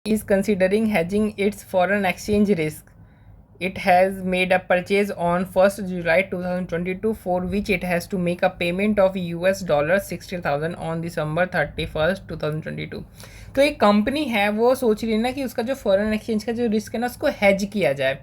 is considering hedging its foreign exchange risk. It has made a purchase on 1st July 2022 for which it has to make a payment of $60,000 on December 31st 2022. तो एक company है वो सोच रही है ना कि उसका जो फॉरेन एक्सचेंज का जो रिस्क है ना उसको हैज किया जाए।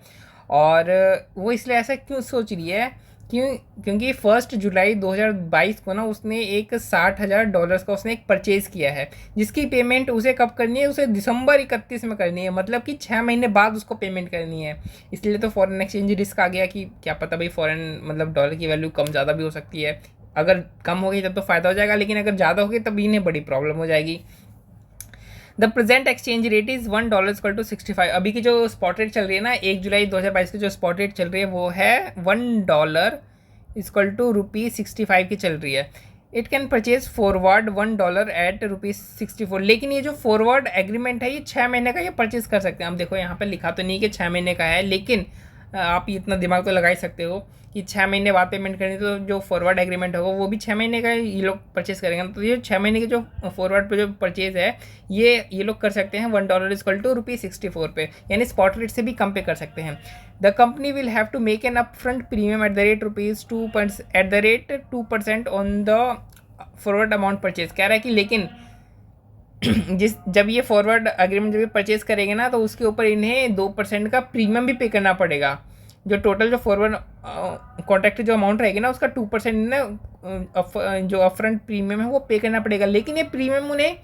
और वो इसलिए ऐसा क्यों सोच रही है, क्योंकि 1 जुलाई 2022 को ना उसने एक $60,000 का उसने एक परचेज़ किया है, जिसकी पेमेंट उसे कब करनी है, उसे दिसंबर 31 में करनी है, मतलब कि 6 महीने बाद उसको पेमेंट करनी है। इसलिए तो फॉरेन एक्सचेंज रिस्क आ गया कि क्या पता भाई फॉरेन मतलब डॉलर की वैल्यू कम ज़्यादा भी हो सकती है। अगर कम होगी तब तो फ़ायदा हो जाएगा, लेकिन अगर ज़्यादा होगी तब इन्हें बड़ी प्रॉब्लम हो जाएगी। The present exchange rate is $1 = 65। अभी की जो स्पॉट रेट चल रही है ना 1 जुलाई 2022 की जो स्पॉट रेट चल रही है वो है $1 = ₹65 की चल रही है। It can purchase forward $1 at ₹64। लेकिन ये जो फॉरवर्ड एग्रीमेंट है ये 6 महीने का ये परचेज कर सकते हैं। हम देखो यहाँ पे लिखा तो नहीं कि 6 महीने का है, लेकिन आप इतना दिमाग तो लगा ही सकते हो कि 6 महीने बाद पेमेंट करनी, तो जो फॉरवर्ड एग्रीमेंट होगा वो भी 6 महीने का ये लोग परचेज करेंगे। तो ये 6 महीने की जो फॉरवर्ड पे जो परचेज है ये लोग कर सकते हैं $1 = ₹64 पे, यानी स्पॉट रेट से भी कम पे कर सकते हैं। The company will have to make an upfront premium at the rate ₹2% on the forward amount purchase. कह रहा है कि लेकिन जब ये फॉरवर्ड एग्रीमेंट जब ये परचेज करेंगे ना तो उसके ऊपर इन्हें 2% का प्रीमियम भी पे करना पड़ेगा। जो टोटल जो फॉरवर्ड कॉन्ट्रैक्ट की जो अमाउंट रहेगी ना उसका 2% इन्हें जो अपफ्रंट प्रीमियम है वो पे करना पड़ेगा। लेकिन ये प्रीमियम उन्हें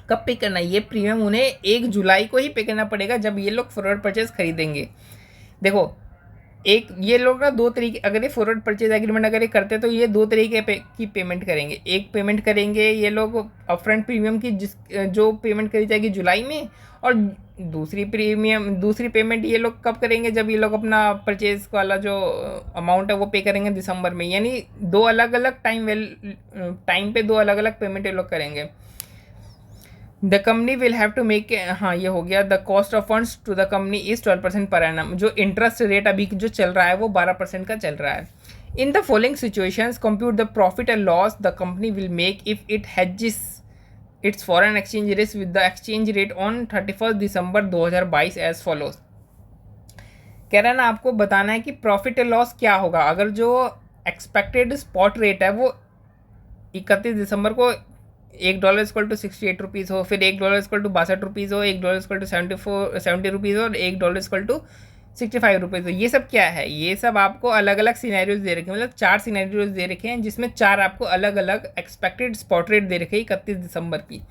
कब पे करना है, ये प्रीमियम उन्हें 1 जुलाई को ही पे करना पड़ेगा जब ये लोग फॉरवर्ड परचेज खरीदेंगे। देखो एक ये लोग ना दो तरीके, अगर ये फॉरवर्ड परचेज एग्रीमेंट अगर ये करते तो ये दो तरीके की पेमेंट करेंगे। एक पेमेंट करेंगे ये लोग अपफ्रंट प्रीमियम की जो पेमेंट करी जाएगी जुलाई में, और दूसरी पेमेंट ये लोग कब करेंगे, जब ये लोग अपना परचेज वाला जो अमाउंट है वो पे करेंगे दिसंबर में। यानी दो अलग अलग टाइम पे दो अलग अलग पेमेंट ये लोग करेंगे। The company will have to make, हाँ ये हो गया। The cost of funds to the company is 12% per annum. जो इंटरेस्ट रेट अभी जो चल रहा है वो 12% का चल रहा है। In the following situations compute the profit and loss the company will make if it hedges its foreign exchange risk with the exchange rate on 31st December 2022 as follows. कह रहा है ना आपको बताना है कि प्रॉफिट एंड लॉस क्या होगा अगर जो एक्सपेक्टेड स्पॉट रेट है वो 31 दिसंबर को $1 = ₹68 हो, फिर $1 = ₹62 हो, $1 = ₹70 और $1 = ₹65 हो। ये सब क्या है, ये सब आपको अलग अलग सिनेरियोज दे रखे हैं, मतलब 4 सिनेरियोज दे रखे हैं जिसमें 4 आपको अलग अलग एक्सपेक्टेड स्पॉट रेट दे रखे हैं 31 दिसंबर की।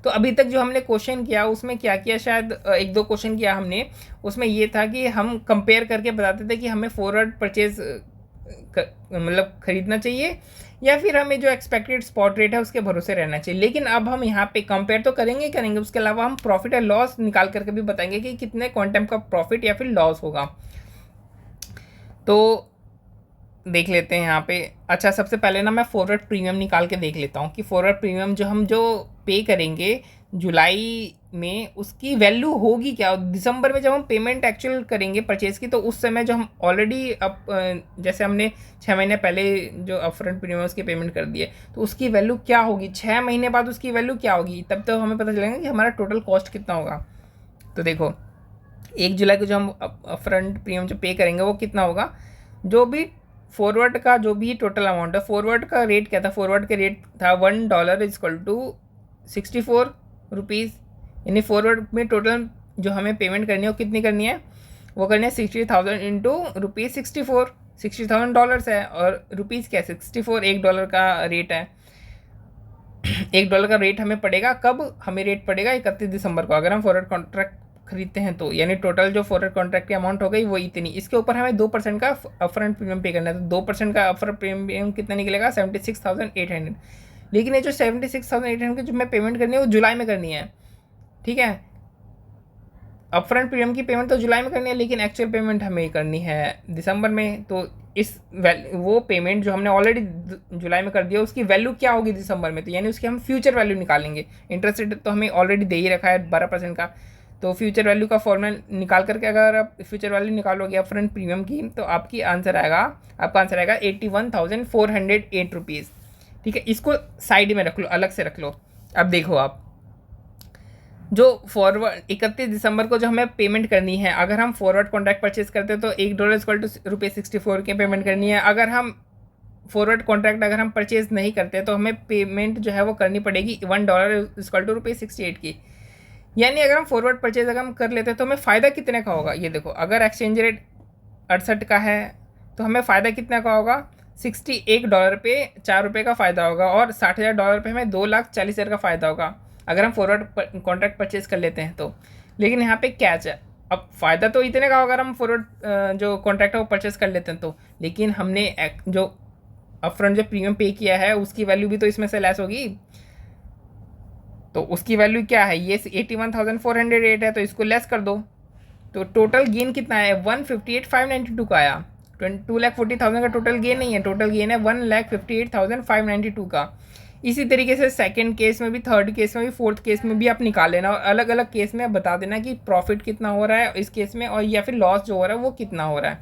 तो अभी तक जो हमने क्वेश्चन किया उसमें क्या किया, शायद 1-2 क्वेश्चन किया हमने, उसमें ये था कि हम कंपेयर करके बताते थे कि हमें फॉरवर्ड परचेज मतलब खरीदना चाहिए या फिर हमें जो एक्सपेक्टेड स्पॉट रेट है उसके भरोसे रहना चाहिए। लेकिन अब हम यहाँ पे कंपेयर तो करेंगे, उसके अलावा हम प्रॉफिट एंड लॉस निकाल करके भी बताएंगे कि कितने क्वांटम का प्रॉफिट या फिर लॉस होगा। तो देख लेते हैं यहाँ पे। अच्छा सबसे पहले ना मैं फॉरवर्ड प्रीमियम निकाल के देख लेता हूँ कि फॉरवर्ड प्रीमियम जो पे करेंगे जुलाई में उसकी वैल्यू होगी क्या। दिसंबर में जब हम पेमेंट एक्चुअल करेंगे परचेज़ की तो उस समय जो हम ऑलरेडी जैसे हमने 6 महीने पहले जो अपफ्रंट प्रीमियम उसकी पेमेंट कर दिए तो उसकी वैल्यू क्या होगी, 6 महीने बाद उसकी वैल्यू क्या होगी, तब तो हमें पता चलेगा कि हमारा टोटल कॉस्ट कितना होगा। तो देखो 1 जुलाई को जो हम अपफ्रंट प्रीमियम जो पे करेंगे वो कितना होगा, जो भी फॉरवर्ड का जो भी टोटल अमाउंट है, फॉरवर्ड का रेट क्या था, फॉरवर्ड का रेट था $1 = ₹64, यानी फॉरवर्ड में टोटल जो हमें पेमेंट करनी है वो कितनी करनी है, वो करनी है 60,000 इंटू ₹64, $60,000 है और रुपीज़ क्या 64, $1 का रेट है। $1 का रेट हमें पड़ेगा कब, हमें रेट पड़ेगा 31 दिसंबर को अगर हम फॉरवर्ड कॉन्ट्रैक्ट खरीदते हैं तो, यानी टोटल जो फॉरवर्ड कॉन्ट्रैक्ट की अमाउंट हो गई वो इतनी। इसके ऊपर हमें 2% का अपफ्रंट प्रीमियम पे करना है, तो 2% का अपफ्रंट प्रीमियम कितना निकलेगा 76,800। लेकिन ये जो 76,800 की जो मैं पेमेंट करनी है वो जुलाई में करनी है, ठीक है। अपफ्रंट प्रीमियम की पेमेंट तो जुलाई में करनी है लेकिन एक्चुअल पेमेंट हमें करनी है दिसंबर में। तो इस वो पेमेंट जो हमने ऑलरेडी जुलाई में कर दिया उसकी वैल्यू क्या होगी दिसंबर में, तो यानी उसकी हम फ्यूचर वैल्यू निकालेंगे। इंटरेस्ट रेट तो हमें ऑलरेडी दे ही रखा है 12% का, तो फ्यूचर वैल्यू का फॉर्मूला निकाल करके अगर आप फ्यूचर वैल्यू निकालोगे अपफ्रंट प्रीमियम की तो आपका आंसर आएगा 81,408 रुपीज़, ठीक है। इसको साइड में रख लो, अलग से रख लो। अब देखो आप जो फॉरवर्ड 31 दिसंबर को जो हमें पेमेंट करनी है, अगर हम फॉरवर्ड कॉन्ट्रैक्ट परचेज करते हैं तो $1 इक्वल टू ₹64 की पेमेंट करनी है। अगर हम फॉरवर्ड कॉन्ट्रैक्ट अगर हम परचेज नहीं करते तो हमें पेमेंट जो है वो करनी पड़ेगी $1 इक्वल टू ₹68 की। यानी अगर हम फॉरवर्ड परचेज अगर हम कर लेते हैं तो हमें फ़ायदा कितने का होगा, ये देखो, अगर एक्सचेंज रेट 68 का है तो हमें फ़ायदा कितना का होगा, $61 पे ₹4 का फ़ायदा होगा, और $60,000 पे हमें 2,40,000 का फ़ायदा होगा अगर हम फॉरवर्ड कॉन्ट्रैक्ट परचेज कर लेते हैं तो। लेकिन यहाँ पे कैच है, अब फ़ायदा तो इतने का होगा अगर हम फॉरवर्ड जो कॉन्ट्रैक्ट है वो परचेज कर लेते हैं तो, लेकिन हमने जो अपफ्रंट जो प्रीमियम पे किया है उसकी वैल्यू भी तो इसमें से लेस होगी। तो उसकी वैल्यू क्या है, ये 81,408 है, तो इसको लेस कर दो, तो टोटल गेन कितना है, 158,592 का आया। 2,40,000 का टोटल गेन नहीं है, टोटल गेन है 1,58,592 का। इसी तरीके से सेकंड केस में भी, थर्ड केस में भी, फोर्थ केस में भी आप निकाल लेना, और अलग अलग केस में बता देना कि प्रॉफिट कितना हो रहा है इस केस में, और या फिर लॉस जो हो रहा है वो कितना हो रहा है।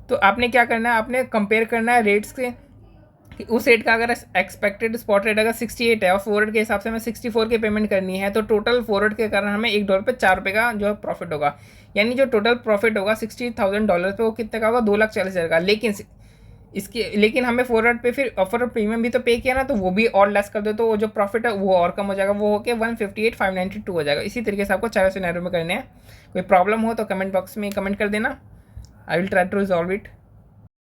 तो आपने क्या करना है, आपने कंपेयर करना है रेट्स के, कि उस रेट का अगर एक्सपेक्टेड स्पॉट रेट अगर 68 है और फॉरवर्ड के हिसाब से हमें 64 की पेमेंट करनी है, तो टोटल फॉरवर्ड के कारण हमें $1 पे ₹4 का जो है प्रॉफिट होगा। यानी जो टोटल प्रॉफिट होगा $60,000 पे, वो कितने का होगा, 2,40,000 का। लेकिन हमें फॉरवर्ड पे फिर ऑफर प्रीमियम भी तो पे किया ना, तो वो भी और लेस कर दो, तो जो प्रॉफिट है वो और कम हो जाएगा, वो होकर 158,592 हो जाएगा। इसी तरीके से आपको 4 सिनेरियो में करने हैं। कोई प्रॉब्लम हो तो कमेंट बॉक्स में कमेंट कर देना, I will try to resolve it.